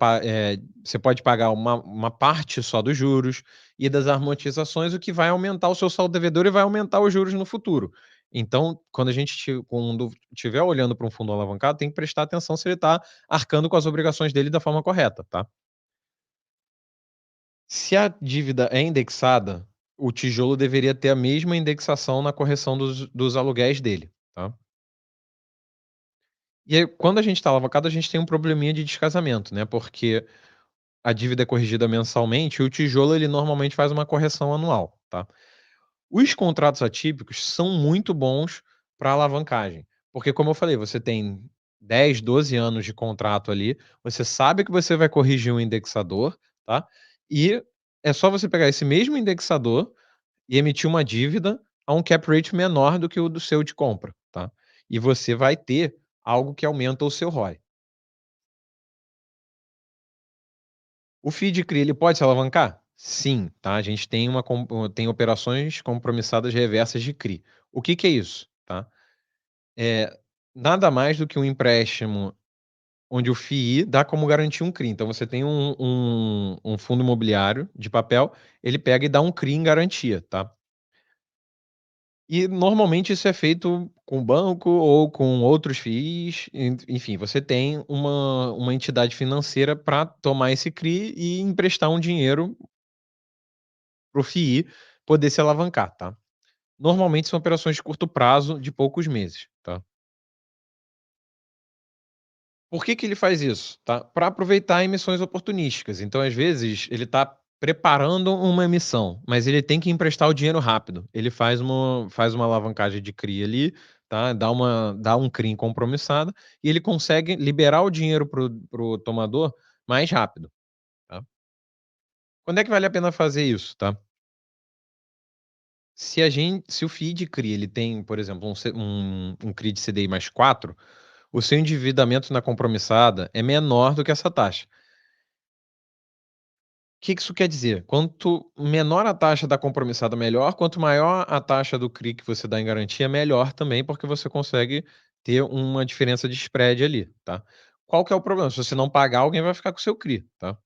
A: você pode pagar uma parte só dos juros e das amortizações, o que vai aumentar o seu saldo devedor e vai aumentar os juros no futuro. Então, quando estiver olhando para um fundo alavancado, tem que prestar atenção se ele está arcando com as obrigações dele da forma correta, tá. Se a dívida é indexada, o tijolo deveria ter a mesma indexação na correção dos aluguéis dele, tá. E aí, quando a gente está alavancado, a gente tem um probleminha de descasamento, né, porque a dívida é corrigida mensalmente e o tijolo ele normalmente faz uma correção anual, tá. Os contratos atípicos são muito bons para alavancagem, porque como eu falei, você tem 10, 12 anos de contrato ali, você sabe que você vai corrigir um indexador, tá, e é só você pegar esse mesmo indexador e emitir uma dívida a um cap rate menor do que o do seu de compra, tá. E você vai ter algo que aumenta o seu ROI. O FII CRI ele pode se alavancar? Sim, tá, a gente tem tem operações compromissadas reversas de CRI. O que que é isso, tá? É nada mais do que um empréstimo onde o FII dá como garantia um CRI. Então você tem um fundo imobiliário de papel, ele pega e dá um CRI em garantia, tá? E normalmente isso é feito com o banco ou com outros FIIs, enfim, você tem uma entidade financeira para tomar esse CRI e emprestar um dinheiro para o FII poder se alavancar, tá. Normalmente são operações de curto prazo, de poucos meses, tá. Por que que ele faz isso? Tá, para aproveitar emissões oportunísticas, então às vezes ele está preparando uma emissão, mas ele tem que emprestar o dinheiro rápido, ele faz uma alavancagem de CRI ali, tá, dá um CRI compromissado, e ele consegue liberar o dinheiro para o tomador mais rápido, tá. Quando é que vale a pena fazer isso, tá? Se o FII CRI ele tem, por exemplo, um CRI de CDI mais 4, o seu endividamento na compromissada é menor do que essa taxa. O que que isso quer dizer? Quanto menor a taxa da compromissada, melhor, quanto maior a taxa do CRI que você dá em garantia, melhor também, porque você consegue ter uma diferença de spread ali, tá. Qual que é o problema? Se você não pagar, alguém vai ficar com o seu CRI, tá.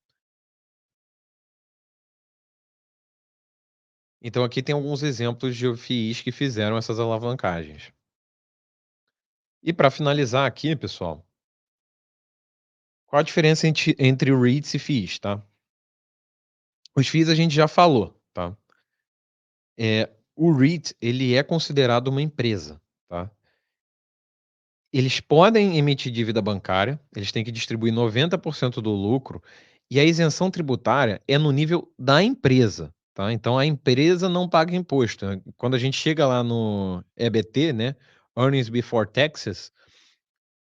A: Então aqui tem alguns exemplos de FIIs que fizeram essas alavancagens. E para finalizar aqui, pessoal, qual a diferença entre REITs e FIIs, tá? Os FIIs a gente já falou, tá? O REIT, ele é considerado uma empresa, tá? Eles podem emitir dívida bancária, eles têm que distribuir 90% do lucro, e a isenção tributária é no nível da empresa, tá? Então a empresa não paga imposto, né? Quando a gente chega lá no EBT, né, Earnings Before Taxes,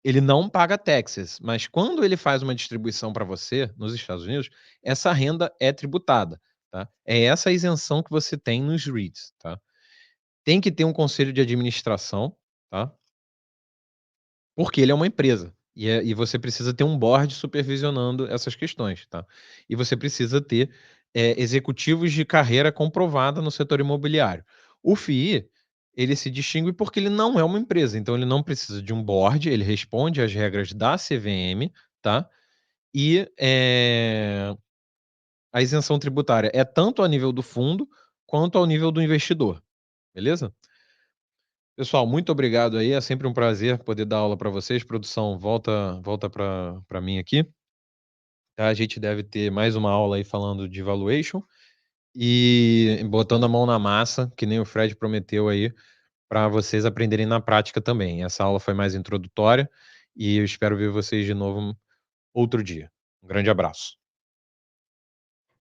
A: ele não paga taxes, mas quando ele faz uma distribuição para você nos Estados Unidos, essa renda é tributada, tá? É essa a isenção que você tem nos REITs, tá? Tem que ter um conselho de administração, tá? Porque ele é uma empresa, e você precisa ter um board supervisionando essas questões, tá. E você precisa ter, executivos de carreira comprovada no setor imobiliário. O FII, ele se distingue porque ele não é uma empresa, então ele não precisa de um board, ele responde às regras da CVM, tá. E, a isenção tributária é tanto a nível do fundo, quanto ao nível do investidor, beleza? Pessoal, muito obrigado aí, é sempre um prazer poder dar aula para vocês. Produção, volta para mim aqui, tá. A gente deve ter mais uma aula aí falando de valuation e botando a mão na massa, que nem o Fred prometeu aí, para vocês aprenderem na prática também. Essa aula foi mais introdutória e eu espero ver vocês de novo outro dia. Um grande abraço.